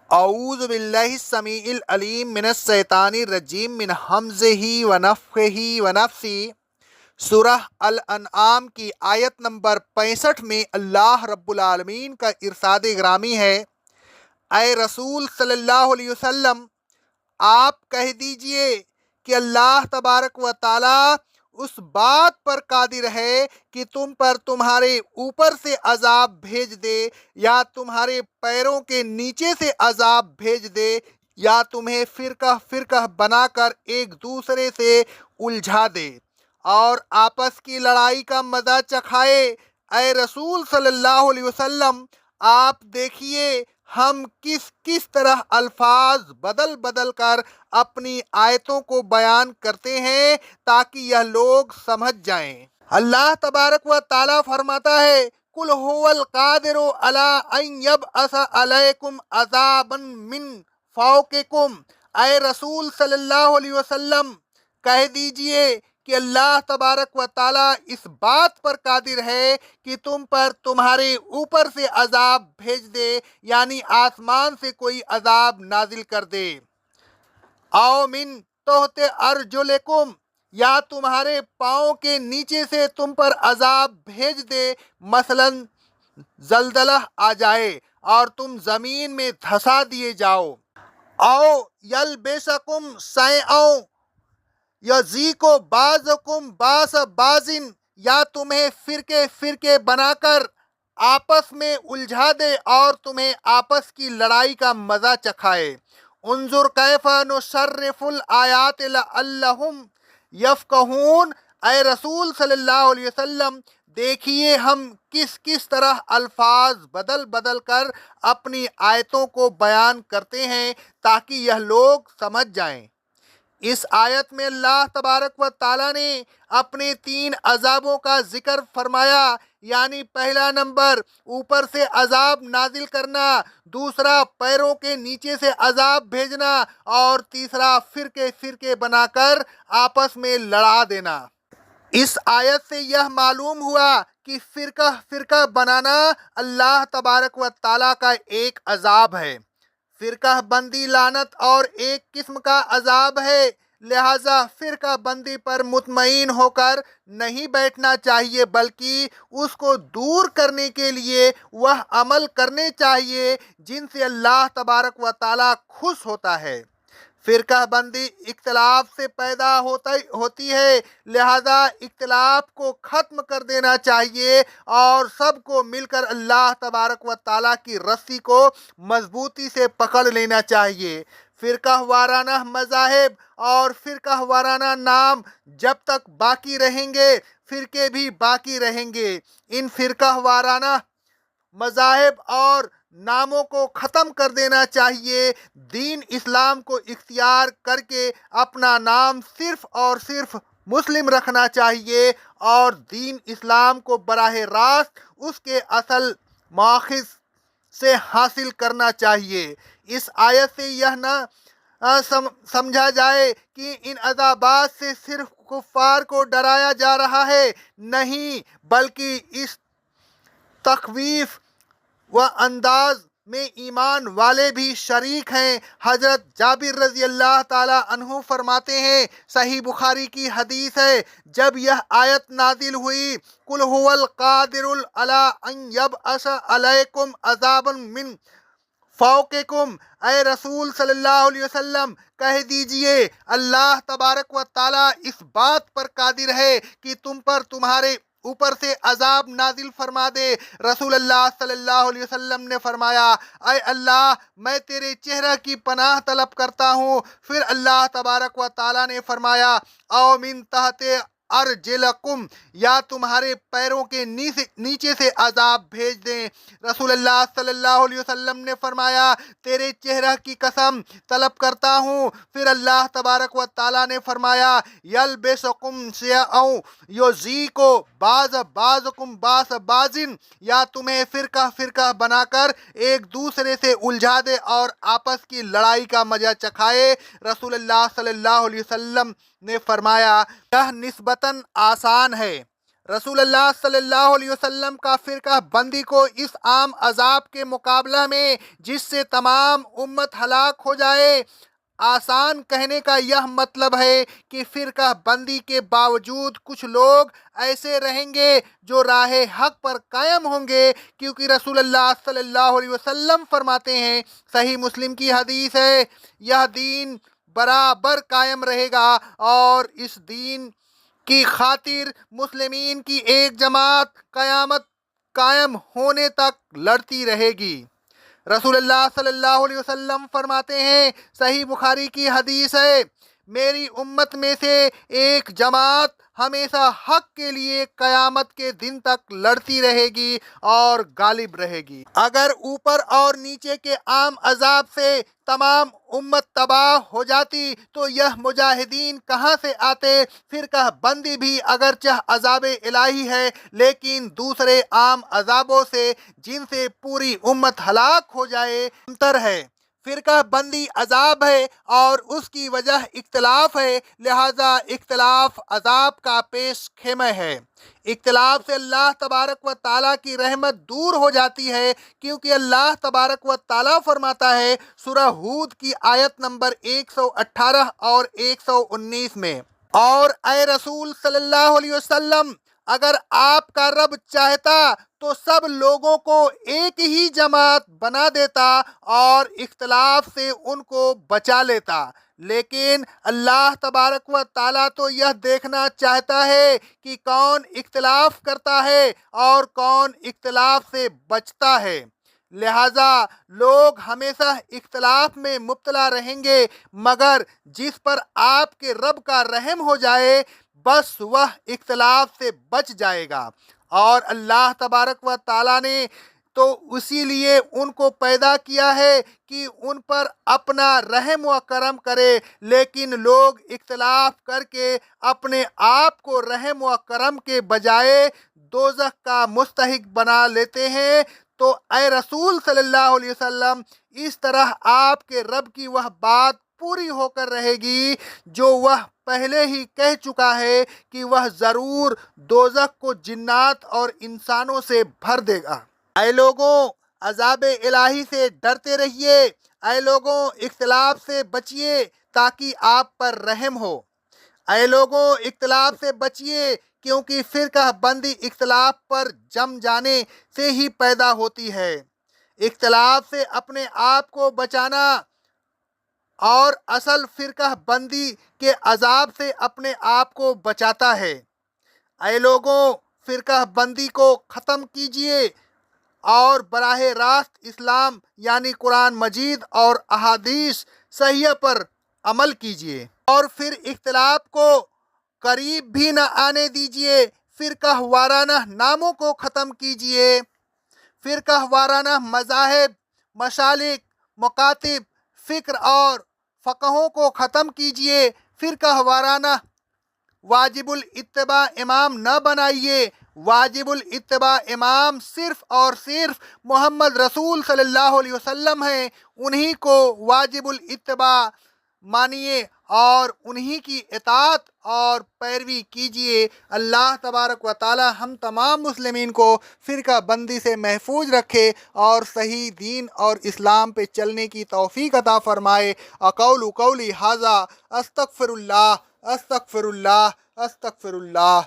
اعوذ باللہ السمیع العلیم من الشیطان الرجیم من حمزہ ونفخہ ونفثہ۔ سورہ الانعام کی آیت نمبر 65 میں اللہ رب العالمین کا ارشاد گرامی ہے، اے رسول صلی اللہ علیہ وسلم، آپ کہہ دیجئے کہ اللہ تبارک و تعالی اس بات پر قادر ہے کہ تم پر تمہارے اوپر سے عذاب بھیج دے، یا تمہارے پیروں کے نیچے سے عذاب بھیج دے، یا تمہیں فرقہ فرقہ بنا کر ایک دوسرے سے الجھا دے اور آپس کی لڑائی کا مزہ چکھائے۔ اے رسول صلی اللہ علیہ وسلم، آپ دیکھیے ہم کس طرح الفاظ بدل بدل کر اپنی آیتوں کو بیان کرتے ہیں تاکہ یہ لوگ سمجھ جائیں۔ اللہ تبارک و تعالیٰ فرماتا ہے، قُلْ هُوَ الْقَادِرُ عَلَىٰ أَن يَبْعَثَ عَلَيْكُمْ عَذَابًا مِّن فَوْقِكُمْ۔ اے رسول صلی اللہ علیہ وسلم، کہہ دیجئے کہ اللہ تبارک و تعالیٰ اس بات پر قادر ہے کہ تم پر تمہارے اوپر سے عذاب بھیج دے، یعنی آسمان سے کوئی عذاب نازل کر دے۔ او من تحت ارجلکم، یا تمہارے پاؤں کے نیچے سے تم پر عذاب بھیج دے، مثلا زلزلہ آ جائے اور تم زمین میں دھسا دیے جاؤ۔ او یلبسکم شیئا یذیق بعضکم بعض بعض، یا تمہیں فرقے فرقے بنا کر آپس میں الجھا دے اور تمہیں آپس کی لڑائی کا مزہ چکھائے۔ انظر کیف نصرف الآیات لعلہم یفقہون۔ اے رسول صلی اللہ علیہ وسلم، دیکھیے ہم کس طرح الفاظ بدل بدل کر اپنی آیتوں کو بیان کرتے ہیں تاکہ یہ لوگ سمجھ جائیں۔ اس آیت میں اللہ تبارک و تعالیٰ نے اپنے 3 عذابوں کا ذکر فرمایا، یعنی پہلا نمبر اوپر سے عذاب نازل کرنا، دوسرا پیروں کے نیچے سے عذاب بھیجنا، اور تیسرا فرقے فرقے بنا کر آپس میں لڑا دینا۔ اس آیت سے یہ معلوم ہوا کہ فرقہ فرقہ بنانا اللہ تبارک و تعالیٰ کا ایک عذاب ہے۔ فرقہ بندی لعنت اور ایک قسم کا عذاب ہے، لہذا فرقہ بندی پر مطمئن ہو کر نہیں بیٹھنا چاہیے، بلکہ اس کو دور کرنے کے لیے وہ عمل کرنے چاہیے جن سے اللہ تبارک و تعالیٰ خوش ہوتا ہے۔ فرقہ بندی اختلاف سے پیدا ہوتی ہے، لہذا اختلاف کو ختم کر دینا چاہیے اور سب کو مل کر اللہ تبارک و تعالیٰ کی رسی کو مضبوطی سے پکڑ لینا چاہیے۔ فرقہ وارانہ مذاہب اور فرقہ وارانہ نام جب تک باقی رہیں گے، فرقے بھی باقی رہیں گے۔ ان فرقہ وارانہ مذاہب اور ناموں کو ختم کر دینا چاہیے، دین اسلام کو اختیار کر کے اپنا نام صرف اور صرف مسلم رکھنا چاہیے اور دین اسلام کو براہ راست اس کے اصل ماخذ سے حاصل کرنا چاہیے۔ اس آیت سے یہ نہ سمجھا جائے کہ ان عذابات سے صرف کفار کو ڈرایا جا رہا ہے، نہیں، بلکہ اس تخویف و انداز میں ایمان والے بھی شریک ہیں۔ حضرت جابر رضی اللہ تعالی عنہ فرماتے ہیں، صحیح بخاری کی حدیث ہے، جب یہ آیت نازل ہوئی، قُلْ هُوَ الْقَادِرُ عَلَىٰ أَن يَبْعَثَ عَلَيْكُمْ عَذَابًا مِّن فَوْقِكُمْ، اے رسول صلی اللہ علیہ وسلم، کہہ دیجئے اللہ تبارک و تعالیٰ اس بات پر قادر ہے کہ تم پر تمہارے اوپر سے عذاب نازل فرما دے۔ رسول اللہ صلی اللہ علیہ وسلم نے فرمایا، اے اللہ، میں تیرے چہرہ کی پناہ طلب کرتا ہوں۔ پھر اللہ تبارک و تعالیٰ نے فرمایا، او من تحت ارجلکم، یا تمہارے پیروں کے نیچے سے عذاب بھیج دیں۔ رسول اللہ صلی اللہ علیہ وسلم نے فرمایا، تیرے چہرہ کی قسم طلب کرتا ہوں۔ پھر اللہ تبارک و تعالیٰ نے فرمایا، یلبسکم شیئا یذیق بعضکم بعض بعض، یا تمہیں فرقہ فرقہ بنا کر ایک دوسرے سے الجھا دے اور آپس کی لڑائی کا مزہ چکھائے۔ رسول اللہ صلی اللہ علیہ وسلم نے فرمایا، یہ نسبتاً آسان ہے، رسول اللہ صلی اللہ علیہ وسلم کا فرقہ بندی کو اس عام عذاب کے مقابلہ میں جس سے تمام امت ہلاک ہو جائے، آسان کہنے کا یہ مطلب ہے کہ فرقہ بندی کے باوجود کچھ لوگ ایسے رہیں گے جو راہ حق پر قائم ہوں گے، کیونکہ رسول اللہ صلی اللہ علیہ وسلم فرماتے ہیں، صحیح مسلم کی حدیث ہے، یہ دین برابر قائم رہے گا اور اس دین کی خاطر مسلمین کی ایک جماعت قیامت قائم ہونے تک لڑتی رہے گی۔ رسول اللہ صلی اللہ علیہ وسلم فرماتے ہیں، صحیح بخاری کی حدیث ہے، میری امت میں سے ایک جماعت ہمیشہ حق کے لیے قیامت کے دن تک لڑتی رہے گی اور غالب رہے گی۔ اگر اوپر اور نیچے کے عام عذاب سے تمام امت تباہ ہو جاتی تو یہ مجاہدین کہاں سے آتے؟ فرقہ بندی بھی اگرچہ عذاب الہی ہے لیکن دوسرے عام عذابوں سے جن سے پوری امت ہلاک ہو جائے انتر ہے۔ فرقہ بندی عذاب ہے اور اس کی وجہ اختلاف ہے، لہذا اختلاف عذاب کا پیش خیمہ ہے۔ اختلاف سے اللہ تبارک و تعالیٰ کی رحمت دور ہو جاتی ہے، کیونکہ اللہ تبارک و تعالیٰ فرماتا ہے سورہ ہود کی آیت نمبر 118 اور 119 میں، اور اے رسول صلی اللہ علیہ وسلم، اگر آپ کا رب چاہتا تو سب لوگوں کو ایک ہی جماعت بنا دیتا اور اختلاف سے ان کو بچا لیتا، لیکن اللہ تبارک و تعالیٰ تو یہ دیکھنا چاہتا ہے کہ کون اختلاف کرتا ہے اور کون اختلاف سے بچتا ہے، لہذا لوگ ہمیشہ اختلاف میں مبتلا رہیں گے، مگر جس پر آپ کے رب کا رحم ہو جائے بس وہ اختلاف سے بچ جائے گا۔ اور اللہ تبارک و تعالیٰ نے تو اسی لیے ان کو پیدا کیا ہے کہ ان پر اپنا رحم و کرم کرے، لیکن لوگ اختلاف کر کے اپنے آپ کو رحم و کرم کے بجائے دوزخ کا مستحق بنا لیتے ہیں۔ تو اے رسول صلی اللہ علیہ وسلم، اس طرح آپ کے رب کی وہ بات پوری ہو کر رہے گی جو وہ پہلے ہی کہہ چکا ہے کہ وہ ضرور دوزخ کو جنات اور انسانوں سے بھر دے گا۔ اے لوگوں، عذاب الہی سے ڈرتے رہیے، اے لوگوں اختلاف سے بچیے تاکہ آپ پر رحم ہو، اے لوگوں اختلاف سے بچیے کیونکہ فرقہ بندی اختلاف پر جم جانے سے ہی پیدا ہوتی ہے۔ اختلاف سے اپنے آپ کو بچانا اور اصل فرقہ بندی کے عذاب سے اپنے آپ کو بچاتا ہے۔ اے لوگوں، فرقہ بندی کو ختم کیجیے اور براہ راست اسلام یعنی قرآن مجید اور احادیث صحیحہ پر عمل کیجیے، اور پھر اختلاف کو قریب بھی نہ آنے دیجیے۔ فرقہ وارانہ ناموں کو ختم کیجیے، فرقہ وارانہ مذاہب، مشالک، مکاتب، فکر اور فقہوں کو ختم کیجیے، فرقہ وارانہ واجب الاتباع امام نہ بنائیے۔ واجب الاتباع امام صرف اور صرف محمد رسول صلی اللہ علیہ وسلم ہیں، انہی کو واجب الاتباع مانیے اور انہی کی اطاعت اور پیروی کیجیے۔ اللہ تبارک و تعالی ہم تمام مسلمین کو فرقہ بندی سے محفوظ رکھے اور صحیح دین اور اسلام پہ چلنے کی توفیق عطا فرمائے۔ اقول قولی ھذا استغفر اللہ استغفر اللہ استغفر اللہ۔